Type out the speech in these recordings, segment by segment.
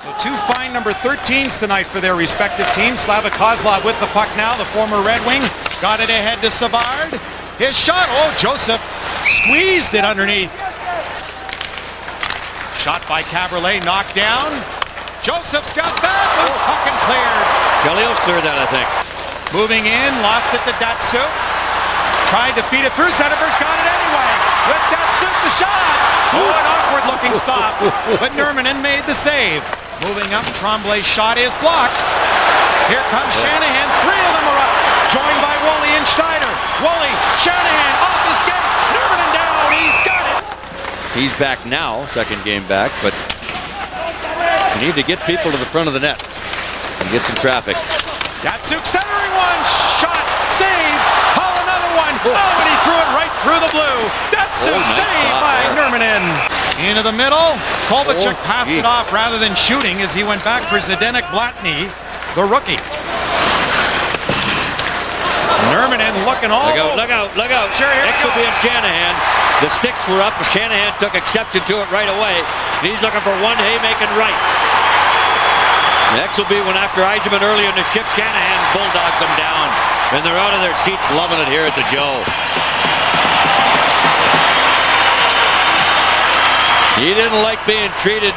So two fine number 13s tonight for their respective teams. Slava Kozlov with the puck now, the former Red Wing. Got it ahead to Savard. His shot, oh, Joseph squeezed it underneath. Shot by Cabriolet, knocked down. Joseph's got that, puck and cleared. Chelios cleared that, I think. Moving in, lost it to Datsyuk. Tried to feed it through, Zetterberg's got it anyway. With Datsyuk, the shot. Oh, an awkward looking stop, but Nurminen made the save. Moving up, Tremblay's shot is blocked. Here comes Shanahan, three of them are up. Joined by Woolley and Schneider. Woolley, Shanahan, off the skate. Nurminen down, he's got it. He's back now, second game back, but you need to get people to the front of the net and get some traffic. Datsyuk centering one, shot, save, Hull another one. Oh, and he threw it right through the blue. Datsyuk saved by Nurminen. Into the middle, Kovalchuk passed it off rather than shooting as he went back for Zdeněk Blatný, the rookie. Nurminen looking all over. Look out, look out. Sure, here Exelby and Shanahan. The sticks were up. Shanahan took exception to it right away. He's looking for one haymaking right. Exelby went after Yzerman earlier in the shift. Shanahan bulldogs him down. And they're out of their seats loving it here at the Joe. He didn't like being treated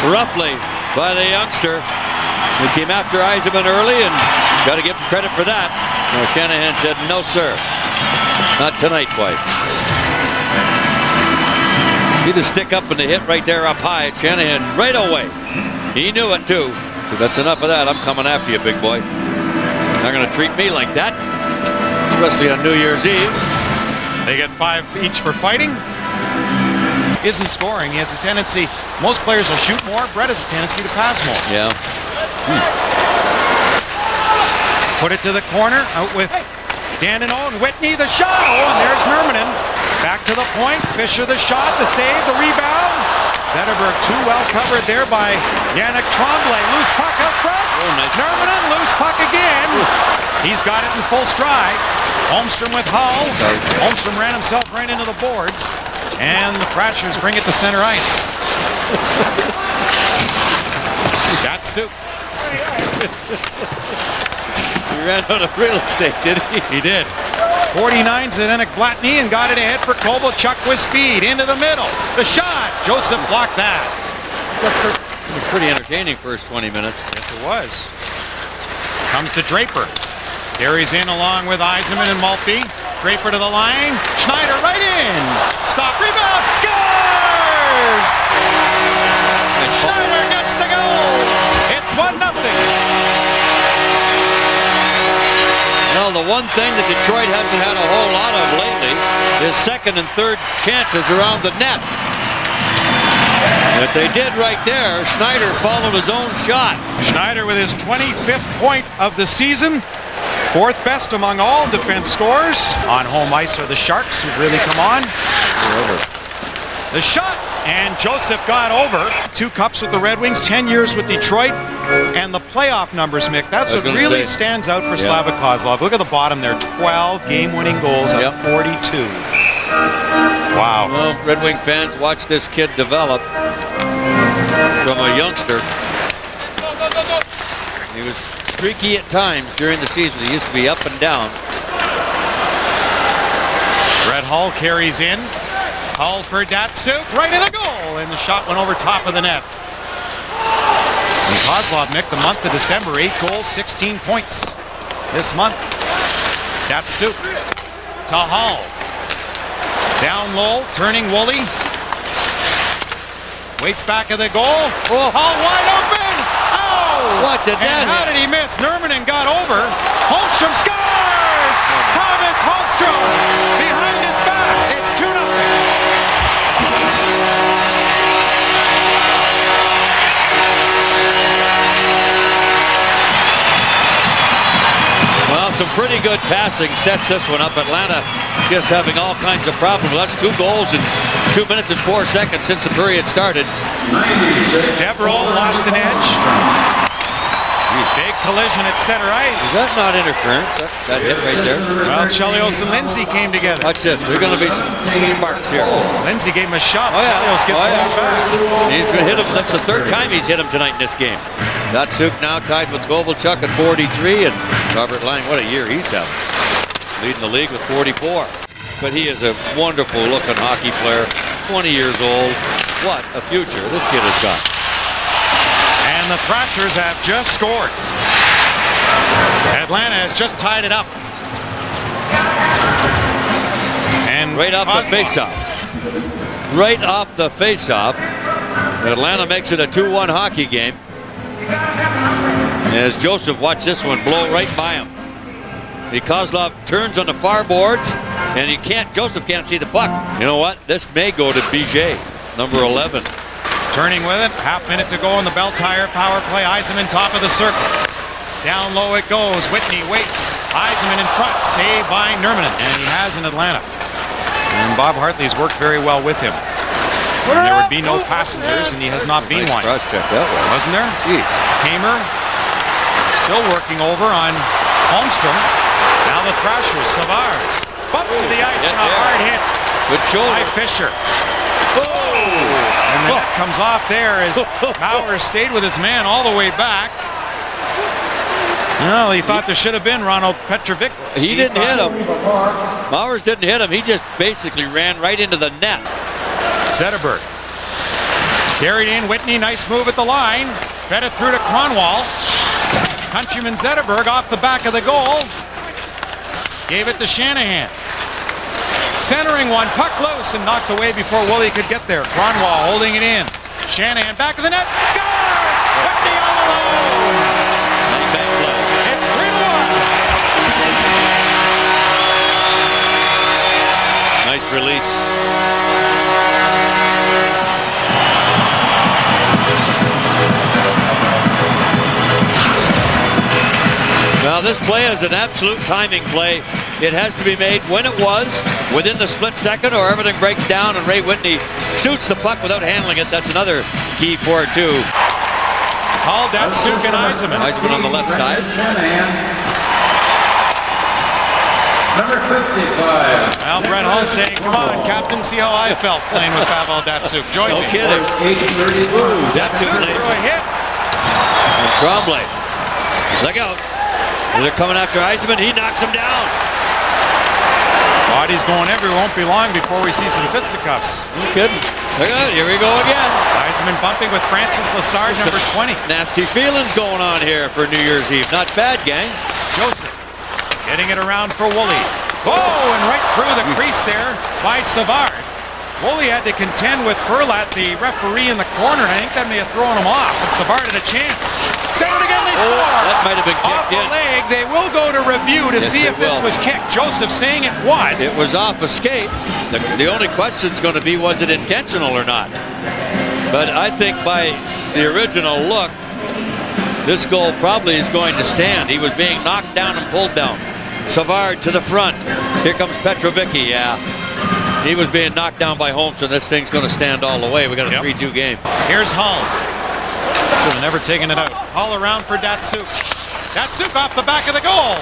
roughly by the youngster. He came after Yzerman early and got to give him credit for that. No, Shanahan said, no, sir. Not tonight, White. See the stick up and the hit right there up high. Shanahan right away. He knew it, too. So that's enough of that. I'm coming after you, big boy. Not going to treat me like that. Especially on New Year's Eve. They get 5 each for fighting. Isn't scoring. He has a tendency. Most players will shoot more. Brett has a tendency to pass more. Yeah. Put it to the corner, out with Dandenault and Whitney, the shot. Oh, and there's Nurminen. Back to the point. Fischer the shot, the save, the rebound. Zetterberg too well covered there by Yannick Tremblay. Loose puck up front. Oh, nice. Nurminen, loose puck again. He's got it in full stride. Holmstrom with Hull. Holmstrom ran himself right into the boards. And the Thrashers bring it to center ice. Datsyuk. He ran out of real estate, did he? He did. 49 Zdeněk Blatný and got it ahead for Kovalchuk with speed. Into the middle. The shot. Joseph blocked that. Pretty entertaining first 20 minutes. Yes, it was. Comes to Draper. Carries in along with Yzerman and Maltby. Draper to the line. Schneider right in. Stop. Rebound. Scores! And Schneider gets the goal. It's 1-0. Well, the one thing that Detroit hasn't had a whole lot of lately is second and third chances around the net. But they did right there. Schneider followed his own shot. Schneider with his 25th point of the season. 4th best among all defense scorers. On home ice are the Sharks, who've really come on. The shot, and Joseph got over. 2 cups with the Red Wings, 10 years with Detroit. And the playoff numbers, Mick, that's what really stands out for Slava Kozlov. Look at the bottom there, 12 game-winning goals on 42. Wow. Well, Red Wing fans, watch this kid develop from a youngster. He was streaky at times during the season. He used to be up and down. Brett Hull carries in. Hull for Datsyuk, right in the goal, and the shot went over top of the net. And Kozlov, Mick, the month of December, 8 goals, 16 points this month. Datsyuk to Hull. Down low, turning Woolley. Waits back of the goal. Oh. Hull wide open. Oh! What did that And how did he miss? Nurminen got over. Holmstrom scores! Tomas Holmstrom behind his back. It's 2-0. Well, some pretty good passing sets this one up. Atlanta just having all kinds of problems. That's 2 goals in 2 minutes and 4 seconds since the period started. Devereaux lost an edge. Big collision at center ice. Is that not interference? That hit right there? Well, Chelios and Lindsay came together. Watch this. There's going to be some sparks here. Lindsay gave him a shot. Oh, yeah. Chelios gets one back. He's going to hit him. That's the third time he's hit him tonight in this game. Datsyuk now tied with Kovalchuk at 43, and Robert Lang, what a year he's having. Leading the league with 44. But he is a wonderful looking hockey player. 20 years old. What a future this kid has got. And the Thrashers have just scored. Atlanta has just tied it up. And right off the faceoff. Right off the faceoff. Atlanta makes it a 2-1 hockey game. As Joseph, watch this one blow right by him. Kozlov turns on the far boards, and Joseph can't see the puck. You know what? This may go to Bijay, number 11. Turning with it, half minute to go in the Bell Tire power play. Yzerman top of the circle. Down low it goes. Whitney waits. Yzerman in front, saved by Nurminen, and he has in Atlanta. And Bob Hartley's worked very well with him. And there would be no passengers, and he has not been one. Cross check that way. Wasn't there? Jeez. Tamer still working over on Holmstrom. Now the Thrashers, Savard. Bump to the ice and a hard hit. Good shoulder. By Fischer. And the net comes off there as Maurer stayed with his man all the way back. Well, he thought there should have been Ronald Petrovicky. He didn't hit him. Maurer didn't hit him. He just basically ran right into the net. Zetterberg. Carried in Whitney. Nice move at the line. Fed it through to Kronwall. Countryman Zetterberg off the back of the goal. Gave it to Shanahan. Centering one, puck loose and knocked away before Woolley could get there. Kronwall holding it in. Shanahan back of the net. Score! Whitney all alone! It's 3-1. Nice release. Now this play is an absolute timing play. It has to be made when it was, within the split second, or everything breaks down and Ray Whitney shoots the puck without handling it. That's another key for it too. Hull Datsyuk and Yzerman. Yzerman on the left side. Number 55. Well, Brett Hull saying, come on, Captain, see how I felt playing with Pavel Datsyuk. Join me. No kidding. Ooh, Datsyuk threw a hit. And Tremblay. Look out. They're coming after Yzerman. He knocks him down. Body's going everywhere. Won't be long before we see some fisticuffs. No kidding. Look out. Here we go again. Yzerman bumping with Francis Lassard, number 20. Nasty feelings going on here for New Year's Eve. Not bad, gang. Joseph getting it around for Woolley. Oh, and right through the crease there by Savard. Woolley had to contend with Furlat, the referee in the corner, and I think that may have thrown him off. But Savard had a chance. Centered again, they score. That might have been kicked off the leg. They will go to review to see if this was kicked. Joseph saying it was. It was off a skate. The only question is going to be, was it intentional or not? But I think by the original look, this goal probably is going to stand. He was being knocked down and pulled down. Savard to the front. Here comes Petrovicky, yeah. He was being knocked down by Holmstrom. This thing's going to stand all the way. We got a 3-2 game. Here's Hull. Should have never taken it out. Hull around for Datsyuk. Datsyuk off the back of the goal.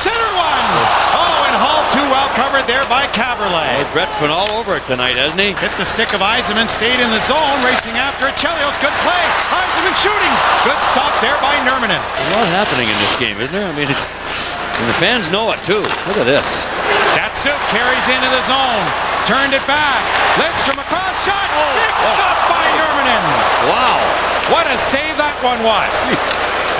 Center one. Oh, and Hull too well covered there by Caberlet. Brett's been all over it tonight, hasn't he? Hit the stick of Yzerman, stayed in the zone, racing after it. Chelios, good play. Yzerman shooting. Good stop there by Nurminen. There's a lot happening in this game, isn't there? I mean, and the fans know it too. Look at this. Datsyuk carries into the zone. Turned it back. Lindstrom across shot. Big stop by Nurminen. Wow. What a save that one was.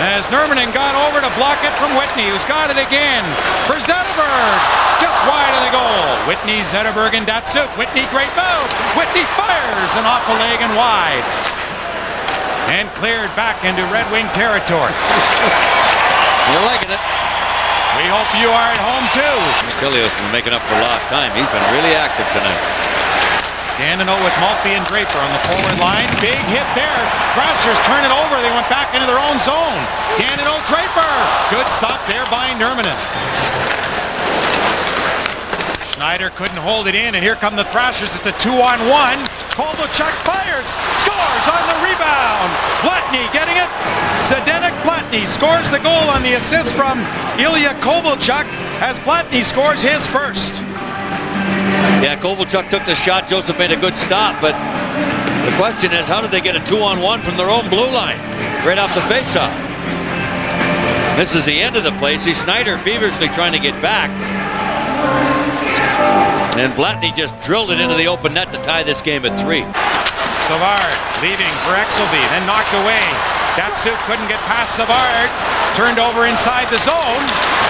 As Nurminen got over to block it from Whitney, who's got it again for Zetterberg. Just wide of the goal. Whitney, Zetterberg, and Datsyuk. Whitney, great move. Whitney fires and off the leg and wide. And cleared back into Red Wing territory. You're liking it. We hope you are at home too. Chelios been making up for lost time. He's been really active tonight. Dandenault with Maltby and Draper on the forward line. Big hit there. Thrashers turn it over. They went back into their own zone. Dandenault, Draper. Good stop there by Nurminen. Schneider couldn't hold it in, and here come the Thrashers. It's a 2-on-1. Kovalchuk fires. Scores on the rebound. Whitney getting it. Zdeněk Blatný scores the goal on the assist from Ilya Kovalchuk as Blatný scores his first. Yeah, Kovalchuk took the shot. Joseph made a good stop, but the question is, how did they get a 2-on-1 from their own blue line right off the faceoff? This is the end of the play. See Schneider feverishly trying to get back. And Blatný just drilled it into the open net to tie this game at 3. Savard leaving for Exelby, then knocked away. Datsyuk couldn't get past Savard. Turned over inside the zone.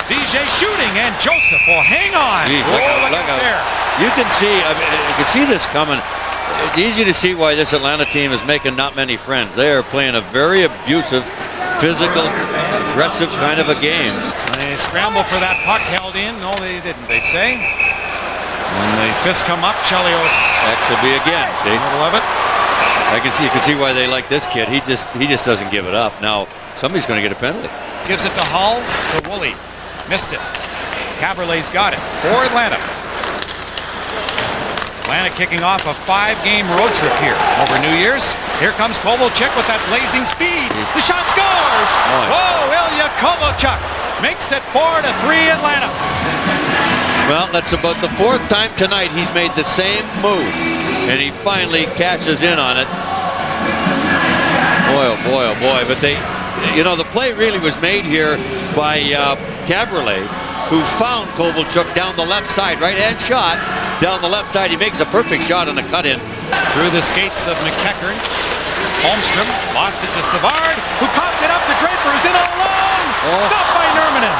Vijay shooting, and Joseph will hang on. Geez, look out there. You can see, you can see this coming. It's easy to see why this Atlanta team is making not many friends. They are playing a very abusive, physical, aggressive kind of a game. They scramble for that puck, held in. No, they didn't, they say. When the fists come up, Chelios. Exelby again, see? Middle of it. You can see why they like this kid. He just doesn't give it up. Now, somebody's going to get a penalty. Gives it to Hull, to Woolley. Missed it. Cabriolet's got it for Atlanta. Atlanta kicking off a 5-game road trip here over New Year's. Here comes Kovalchuk with that blazing speed. The shot scores! Whoa, Ilya Kovalchuk makes it 4-3 Atlanta. Well, that's about the 4th time tonight he's made the same move, and he finally cashes in on it. Boy, oh boy, oh boy. But they, you know, the play really was made here by Cabriolet, who found Kovalchuk down the left side, right-hand shot. Down the left side, he makes a perfect shot on the cut-in. Through the skates of McEachern. Holmstrom lost it to Savard, who popped it up to Draper, who's in all alone. Stopped by Nurminen.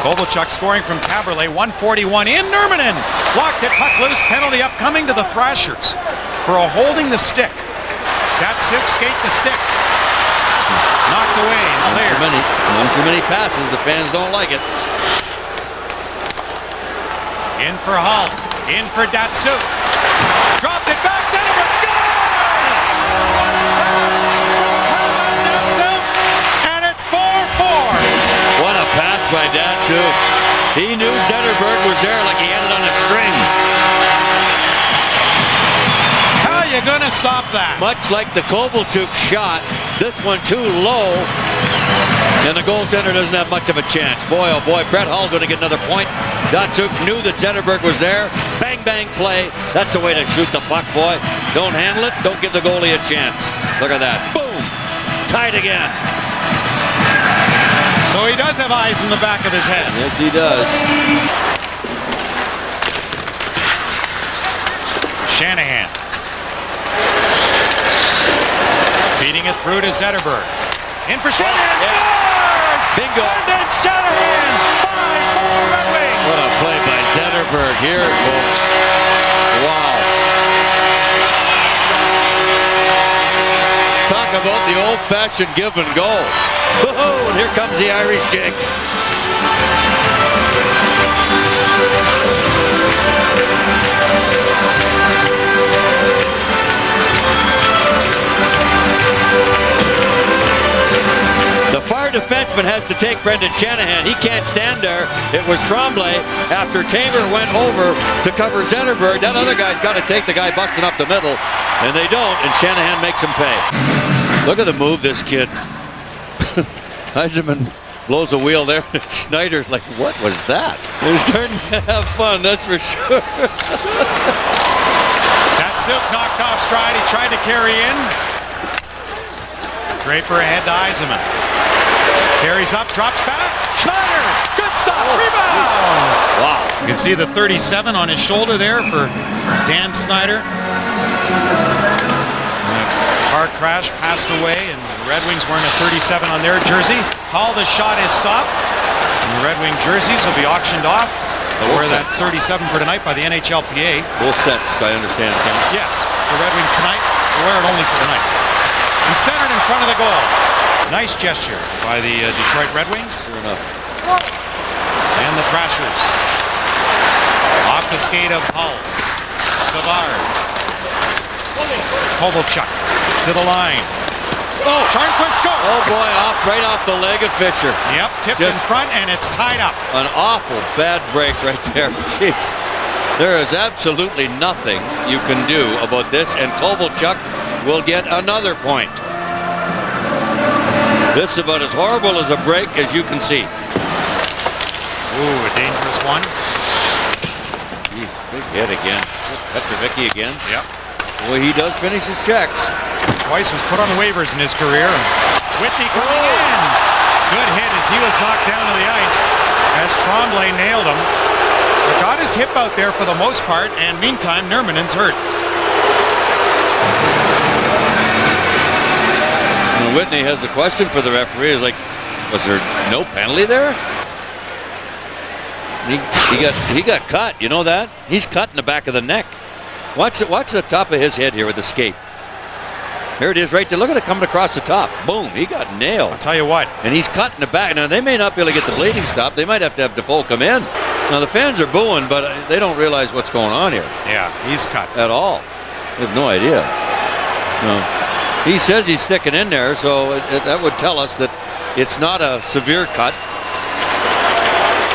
Kovalchuk scoring from Cabriolet, 141 in Nurminen. Blocked it, puck loose, penalty upcoming to the Thrashers for a holding the stick. Datsyuk skate the stick. Knocked away, clear. One too many passes, the fans don't like it. In for Hull, in for Datsyuk. Dropped it back, Zetterberg scores! Datsyuk, and it's 4-4. What a pass by Datsyuk. He knew Zetterberg was there like he had it on a string. How are you going to stop that? Much like the Kovalchuk shot, this one too low, and the goaltender doesn't have much of a chance. Boy, oh boy, Brett Hull's going to get another point. Datsyuk knew that Zetterberg was there. Bang, bang play. That's the way to shoot the puck, boy. Don't handle it. Don't give the goalie a chance. Look at that. Boom. Tied again. So he does have eyes in the back of his head. Yes, he does. Shanahan. Feeding it through to Zetterberg. In for Shanahan. Scores! Bingo. And then Shanahan. 5-4 Red Wings. What a play by Zetterberg here, folks. Wow. Talk about the old-fashioned give and go. Whoa, and here comes the Irish jig. The far defenseman has to take Brendan Shanahan. He can't stand there. It was Tremblay after Tamer went over to cover Zetterberg. That other guy's got to take the guy busting up the middle, and they don't, and Shanahan makes him pay. Look at the move this kid. Yzerman blows a wheel there. Schneider's like, what was that? He's starting to have fun, that's for sure. Datsyuk knocked off stride. He tried to carry in. Draper ahead to Yzerman. Carries up, drops back. Schneider, good stop, rebound. Wow. You can see the 37 on his shoulder there for Dan Schneider. Car crash, passed away, and the Red Wings wearing a 37 on their jersey. Hull, the shot is stopped. And the Red Wing jerseys will be auctioned off. They'll wear that 37 for tonight by the NHLPA. Both sets, I understand, Ken. Yes, the Red Wings tonight will wear it only for tonight. And centered in front of the goal. Nice gesture by the Detroit Red Wings. Sure enough. And the Thrashers. Off the skate of Hull. Savard. Kovalchuk to the line. Oh, Charnquist scores. Oh boy, right off the leg of Fischer. Yep, tipped in front, and it's tied up. An awful bad break right there. Jeez. There is absolutely nothing you can do about this, and Kovalchuk will get another point. This is about as horrible as a break as you can see. Ooh, a dangerous one. Jeez, big hit again. Petrovicky again. Yep. Boy, he does finish his checks. Twice was put on waivers in his career. Whitney coming in. Good hit as he was knocked down to the ice as Tremblay nailed him. But got his hip out there for the most part, and meantime, Nurminen's hurt. And Whitney has a question for the referee. He's like, was there no penalty there? He got cut. You know that? He's cut in the back of the neck. Watch the top of his head here with the skate. There it is right there. Look at it coming across the top. Boom. He got nailed. I'll tell you what. And he's cut in the back. Now, they may not be able to get the bleeding stopped. They might have to have Defoe come in. Now, the fans are booing, but they don't realize what's going on here. Yeah, he's cut. At all. They have no idea. No. He says he's sticking in there, so that would tell us that it's not a severe cut.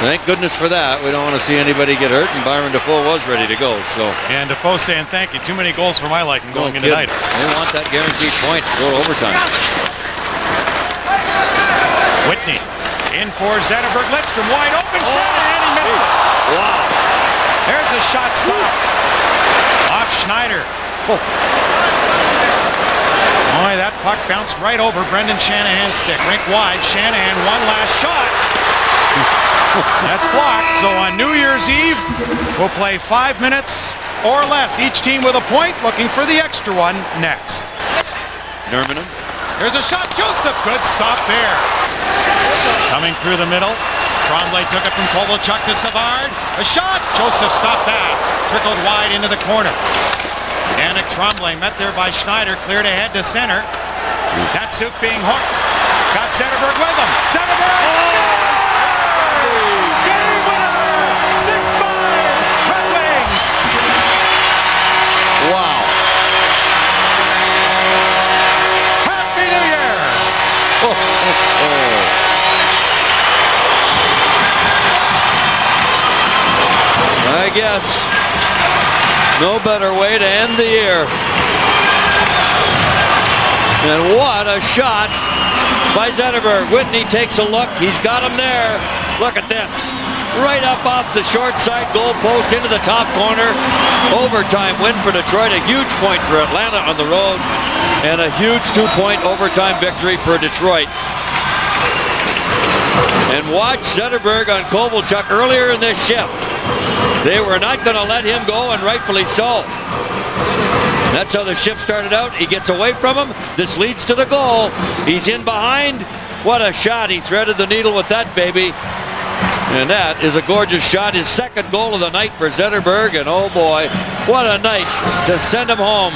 Thank goodness for that. We don't want to see anybody get hurt, and Byron Defoe was ready to go. So. And Defoe saying thank you. Too many goals for my liking going into tonight. They want that guaranteed point to go to overtime. Whitney in for Zetterberg. Lidstrom wide open. Shanahan, he missed it. Wow. There's a shot stopped. Off Schneider. Boy, that puck bounced right over Brendan Shanahan's stick. Rink wide. Shanahan, one last shot. That's blocked. So on New Year's Eve, we'll play 5 minutes or less. Each team with a point, looking for the extra one next. Nurminen. There's a shot. Joseph, good stop there. Coming through the middle. Tremblay took it from Kovalchuk to Savard. A shot. Joseph stopped that. Trickled wide into the corner. Henrik Tremblay met there by Schneider. Cleared ahead to center. Datsyuk being hooked. Got Zetterberg with him. Zetterberg! Game winner! 6-5! Red Wings! Wow. Happy New Year! I guess no better way to end the year. And what a shot by Zetterberg. Whitney takes a look. He's got him there. Look at this. Right up off the short side goal post into the top corner. Overtime win for Detroit. A huge point for Atlanta on the road. And a huge 2-point overtime victory for Detroit. And watch Zetterberg on Kovalchuk earlier in this shift. They were not going to let him go, and rightfully so. That's how the shift started out. He gets away from him. This leads to the goal. He's in behind. What a shot. He threaded the needle with that baby. And that is a gorgeous shot. His second goal of the night for Zetterberg. And oh boy, what a night to send him home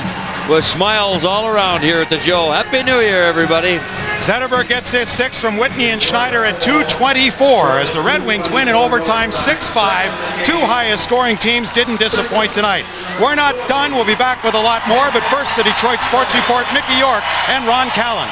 with smiles all around here at the Joe. Happy New Year, everybody. Zetterberg gets his 6 from Whitney and Schneider at 2:24 as the Red Wings win in overtime 6-5. Two highest scoring teams didn't disappoint tonight. We're not done. We'll be back with a lot more, but first the Detroit Sports Report, Mickey York and Ron Callan.